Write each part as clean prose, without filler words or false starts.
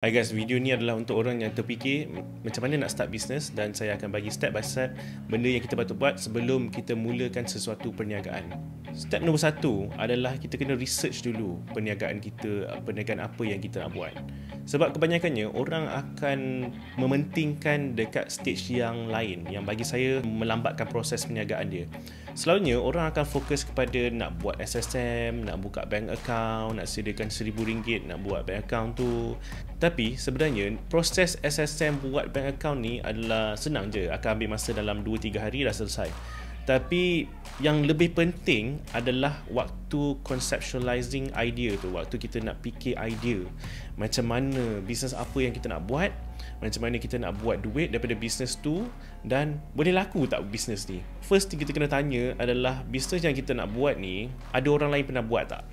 Hai guys, video ni adalah untuk orang yang terfikir macam mana nak start bisnes, dan saya akan bagi step by step benda yang kita patut buat sebelum kita mulakan sesuatu perniagaan. Step nombor 1 adalah kita kena research dulu perniagaan kita, perniagaan apa yang kita nak buat. Sebab kebanyakannya orang akan mementingkan dekat stage yang lain, yang bagi saya melambatkan proses perniagaan dia. Selalunya orang akan fokus kepada nak buat SSM, nak buka bank account, nak sediakan RM1,000 nak buat bank account tu. Tapi sebenarnya proses SSM buat bank account ni adalah senang je, akan ambil masa dalam 2-3 hari dah selesai. Tapi yang lebih penting adalah waktu conceptualizing idea tu, waktu kita nak fikir idea macam mana bisnes apa yang kita nak buat, macam mana kita nak buat duit daripada bisnes tu, dan boleh laku tak bisnes ni. First kita kena tanya adalah bisnes yang kita nak buat ni ada orang lain pernah buat tak?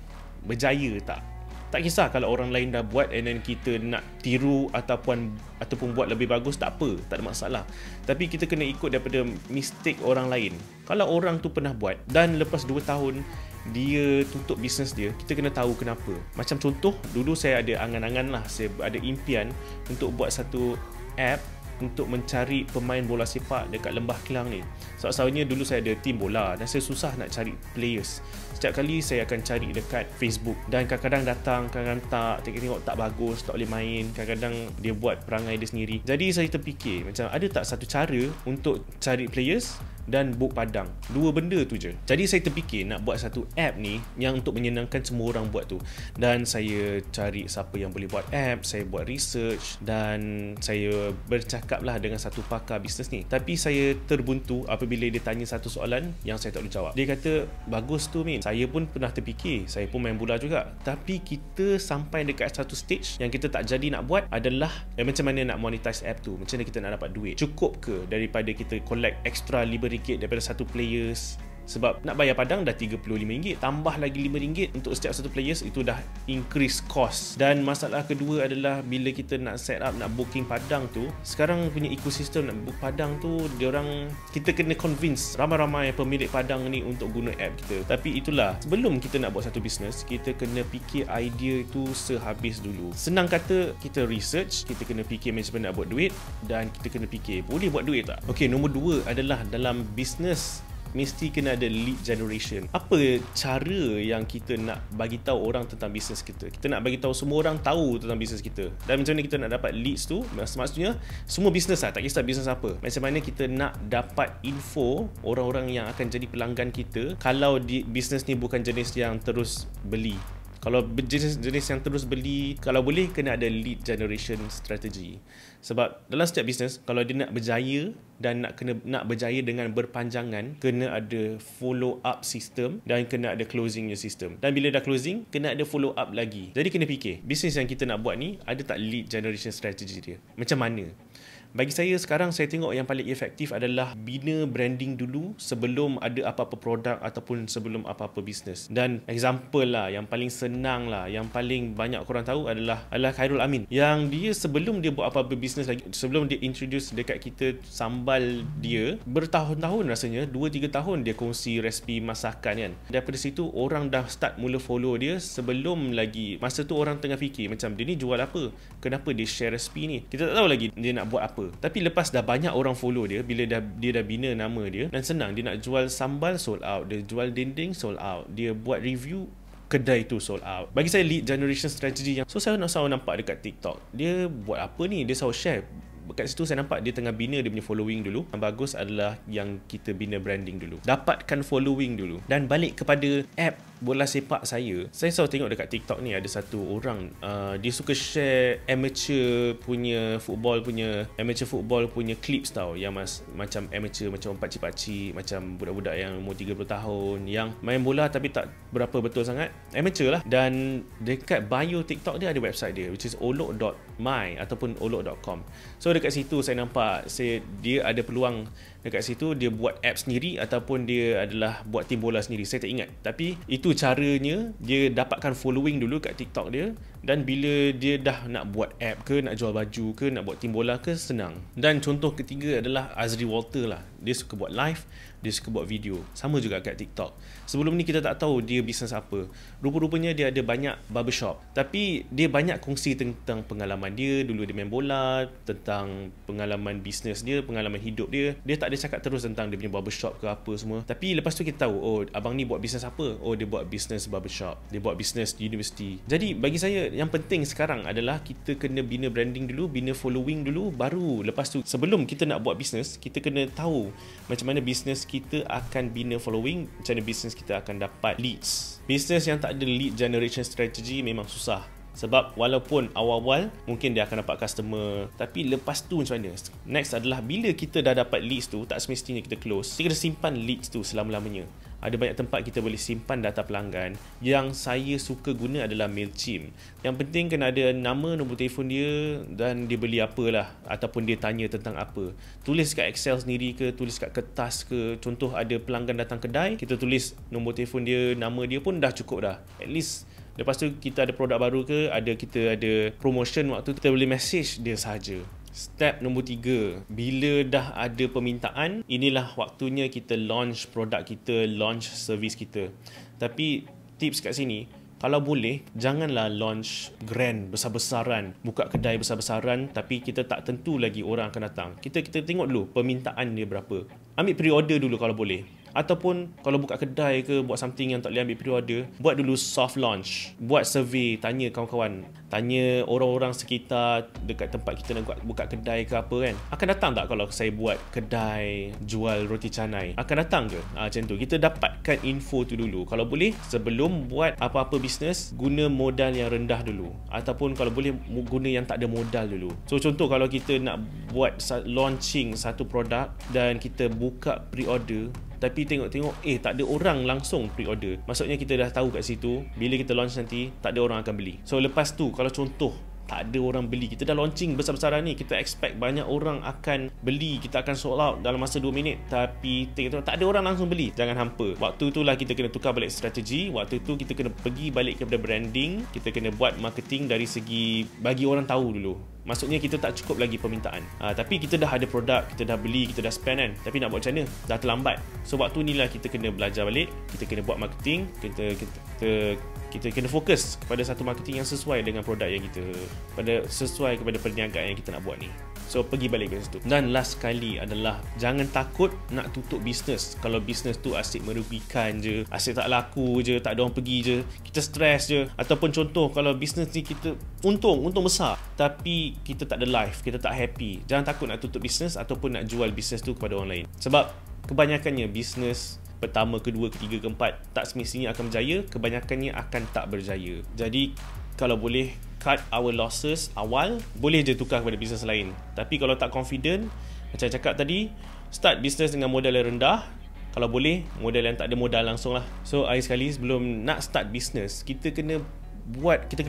Berjaya tak? Tak kisah kalau orang lain dah buat and then kita nak tiru ataupun buat lebih bagus, tak apa, tak ada masalah. Tapi kita kena ikut daripada mistake orang lain. Kalau orang tu pernah buat dan lepas 2 tahun dia tutup bisnes dia, kita kena tahu kenapa. Macam contoh, dulu saya ada angan-angan lah, saya ada impian untuk buat satu app untuk mencari pemain bola sepak dekat Lembah Kelang ni. Soalnya dulu saya ada tim bola dan saya susah nak cari players. Setiap kali saya akan cari dekat Facebook dan kadang-kadang datang, kadang-kadang tak, tengok tak bagus, tak boleh main, kadang-kadang dia buat perangai dia sendiri. Jadi saya terfikir macam ada tak satu cara untuk cari players dan book padang. 2 benda tu je. Jadi saya terfikir nak buat satu app ni yang untuk menyenangkan semua orang buat tu. Dan saya cari siapa yang boleh buat app, saya buat research dan saya bercakap lah dengan satu pakar bisnes ni. Tapi saya terbuntu apabila dia tanya satu soalan yang saya tak boleh jawab. Dia kata, bagus tu Min, saya pun pernah terfikir, saya pun main bola juga. Tapi kita sampai dekat satu stage yang kita tak jadi nak buat adalah macam mana nak monetize app tu, macam mana kita nak dapat duit. Cukup ke daripada kita collect extra RM5 daripada satu players? Sebab nak bayar padang dah RM35, tambah lagi RM5 untuk setiap satu players, itu dah increase cost. Dan masalah kedua adalah bila kita nak set up, nak booking padang tu, sekarang punya ekosistem nak book padang tu, kita kena convince ramai-ramai pemilik padang ni untuk guna app kita. Tapi itulah, sebelum kita nak buat satu bisnes, kita kena fikir idea itu sehabis dulu. Senang kata, kita research, kita kena fikir macam mana nak buat duit, dan kita kena fikir boleh buat duit tak. Okey, nombor 2 adalah dalam bisnes mesti kena ada lead generation. Apa cara yang kita nak bagi tahu orang tentang bisnes kita? Kita nak bagi tahu semua orang tahu tentang bisnes kita. Dan macam mana kita nak dapat leads tu? Maksudnya semua bisnes lah, tak kisah bisnes apa. Macam mana kita nak dapat info orang-orang yang akan jadi pelanggan kita kalau bisnes ni bukan jenis yang terus beli. Kalau jenis yang terus beli, kalau boleh kena ada lead generation strategy. Sebab dalam setiap bisnes, kalau dia nak berjaya dan nak berjaya dengan berpanjangan, kena ada follow up system dan kena ada closingnya system. Dan bila dah closing, kena ada follow up lagi. Jadi kena fikir, bisnes yang kita nak buat ni ada tak lead generation strategy dia? Macam mana? Bagi saya sekarang, saya tengok yang paling efektif adalah bina branding dulu sebelum ada apa-apa produk ataupun sebelum apa-apa bisnes. Dan example lah, yang paling senang lah, yang paling banyak korang tahu adalah Khairul Amin. Yang dia sebelum dia buat apa-apa bisnes lagi, sebelum dia introduce dekat kita sambal dia, bertahun-tahun rasanya, 2-3 tahun dia kongsi resipi masakan kan. Daripada situ orang dah start mula follow dia sebelum lagi, masa tu orang tengah fikir macam dia ni jual apa? Kenapa dia share resipi ni? Kita tak tahu lagi dia nak buat apa. Tapi lepas dah banyak orang follow dia, bila dia dah bina nama dia, dan senang, dia nak jual sambal sold out, dia jual dinding sold out, dia buat review kedai tu sold out. Bagi saya lead generation strategy yang saya selalu nampak dekat TikTok, dia buat apa ni, dia selalu share. Kat situ saya nampak dia tengah bina dia punya following dulu. Yang bagus adalah yang kita bina branding dulu, dapatkan following dulu. Dan balik kepada app bola sepak saya selalu tengok dekat TikTok ni ada satu orang, dia suka share amateur football punya clips tau, yang macam amateur, macam pakcik-pakcik, macam budak-budak yang umur 30 tahun yang main bola tapi tak berapa betul sangat, amateur lah. Dan dekat bio TikTok dia ada website dia, which is olok.my ataupun olok.com. So dekat situ saya nampak dia ada peluang dekat situ dia buat app sendiri ataupun dia adalah buat tim bola sendiri, saya tak ingat. Tapi itu caranya dia dapatkan following dulu kat TikTok dia, dan bila dia dah nak buat app ke, nak jual baju ke, nak buat tim bola ke, senang. Dan contoh ketiga adalah Azri Walter lah. Dia suka buat live dia suka buat video. Sama juga kat TikTok. Sebelum ni kita tak tahu dia bisnes apa. Rupa-rupanya dia ada banyak barbershop. Tapi dia banyak kongsi tentang pengalaman dia. Dulu dia main bola, tentang pengalaman bisnes dia, pengalaman hidup dia. Dia tak ada cakap terus tentang dia punya barbershop ke apa semua. Tapi lepas tu kita tahu, oh abang ni buat bisnes apa? Oh dia buat bisnes barbershop. Dia buat bisnes di universiti. Jadi bagi saya yang penting sekarang adalah kita kena bina branding dulu, bina following dulu, baru lepas tu sebelum kita nak buat bisnes, kita kena tahu macam mana bisnes kita akan bina following, macam mana bisnes kita akan dapat leads. Bisnes yang tak ada lead generation strategy memang susah. Sebab walaupun awal-awal mungkin dia akan dapat customer, tapi lepas tu macam mana? Next adalah bila kita dah dapat leads tu, tak semestinya kita close. Kita kena simpan leads tu selama-lamanya. Ada banyak tempat kita boleh simpan data pelanggan. Yang saya suka guna adalah MailChimp. Yang penting kena ada nama, nombor telefon dia dan dia beli apalah, ataupun dia tanya tentang apa. Tulis kat Excel sendiri ke, tulis kat kertas ke. Contoh ada pelanggan datang kedai, kita tulis nombor telefon dia, nama dia pun dah cukup dah. At least lepas tu kita ada produk baru ke, kita ada promotion, waktu tu kita boleh message dia sahaja. Step nombor 3, bila dah ada permintaan, inilah waktunya kita launch produk kita, launch servis kita. Tapi tips kat sini, kalau boleh, janganlah launch grand, besar-besaran, buka kedai besar-besaran, tapi kita tak tentu lagi orang akan datang. Kita tengok dulu permintaan dia berapa. Ambil pre-order dulu kalau boleh. Ataupun kalau buka kedai ke, buat something yang tak boleh ambil pre-order, buat dulu soft launch. Buat survey, tanya kawan-kawan, tanya orang-orang sekitar dekat tempat kita nak buka kedai ke apa kan. Akan datang tak kalau saya buat kedai jual roti canai? Akan datang ke? Macam tu. Kita dapatkan info tu dulu. Kalau boleh, sebelum buat apa-apa bisnes, guna modal yang rendah dulu. Ataupun kalau boleh, guna yang tak ada modal dulu. So contoh kalau kita nak buat launching satu produk dan kita buka pre-order, tapi tengok-tengok tak ada orang langsung pre-order, maksudnya kita dah tahu kat situ bila kita launch nanti tak ada orang akan beli. So lepas tu kalau contoh tak ada orang beli, kita dah launching besar-besaran ni, kita expect banyak orang akan beli, kita akan sold out dalam masa 2 minit, tapi tengok tak ada orang langsung beli, jangan hampa. Waktu tu lah kita kena tukar balik strategi. Waktu tu kita kena pergi balik kepada branding, kita kena buat marketing dari segi bagi orang tahu dulu. Maksudnya kita tak cukup lagi permintaan, tapi kita dah ada produk, kita dah beli, kita dah spend kan, tapi nak buat macam mana? Dah terlambat. So waktu ni lah kita kena belajar balik, kita kena buat marketing, kita kena fokus kepada satu marketing yang sesuai dengan produk yang kita, sesuai kepada perniagaan yang kita nak buat ni. So pergi balik ke situ. Dan last kali adalah jangan takut nak tutup bisnes. Kalau bisnes tu asyik merugikan je, asyik tak laku je, tak ada orang pergi je, kita stres je. Ataupun contoh kalau bisnes ni kita untung besar, tapi kita tak ada life, kita tak happy, jangan takut nak tutup bisnes ataupun nak jual bisnes tu kepada orang lain. Sebab kebanyakannya bisnes pertama, kedua, ketiga, keempat tak semestinya akan berjaya, kebanyakannya akan tak berjaya. Jadi kalau boleh cut our losses awal, boleh je tukar kepada bisnes lain. Tapi kalau tak confident, macam cakap tadi, start bisnes dengan modal yang rendah. Kalau boleh, modal yang tak ada modal langsung lah. So akhir sekali, sebelum nak start bisnes, kita kena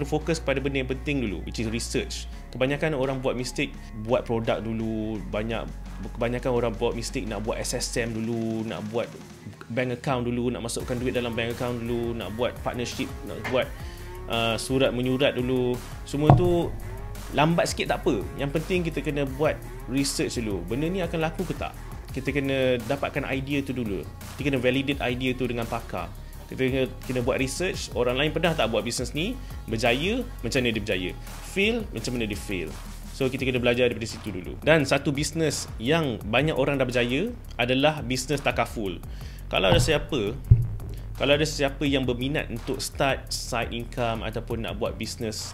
fokus pada benda yang penting dulu, which is research. Kebanyakan orang buat mistake, buat produk dulu. Kebanyakan orang buat mistake nak buat SSM dulu, nak buat bank account dulu, nak masukkan duit dalam bank account dulu, nak buat partnership, nak buat surat menyurat dulu. Semua tu lambat sikit tak apa. Yang penting kita kena buat research dulu. Benda ni akan laku ke tak? Kita kena dapatkan idea tu dulu. Kita kena validate idea tu dengan pakar. Kita kena buat research. Orang lain pernah tak buat bisnes ni? Berjaya, macam mana dia berjaya? Fail, macam mana dia fail? So kita kena belajar daripada situ dulu. Dan satu bisnes yang banyak orang dah berjaya adalah bisnes takaful. Kalau ada siapa yang berminat untuk start side income ataupun nak buat bisnes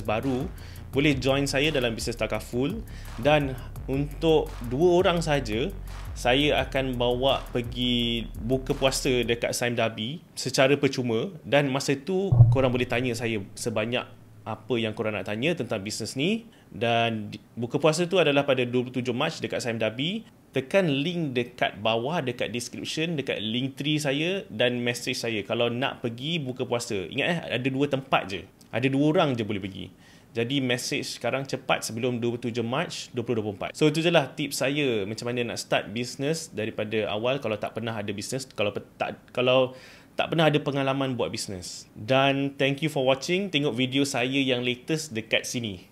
baru, boleh join saya dalam bisnes takaful. Dan untuk 2 orang saja, saya akan bawa pergi buka puasa dekat Sime Darby secara percuma. Dan masa tu korang boleh tanya saya sebanyak apa yang korang nak tanya tentang bisnes ni. Dan buka puasa tu adalah pada 27 Mac dekat Sime Darby. Tekan link dekat bawah, dekat description, dekat link tree saya dan message saya kalau nak pergi buka puasa. Ingat ada 2 tempat je. Ada 2 orang je boleh pergi. Jadi message sekarang cepat sebelum 27 Mac 2024. So itu je lah tips saya macam mana nak start business daripada awal kalau tak pernah ada business, kalau tak pernah ada pengalaman buat business. Dan thank you for watching. Tengok video saya yang latest dekat sini.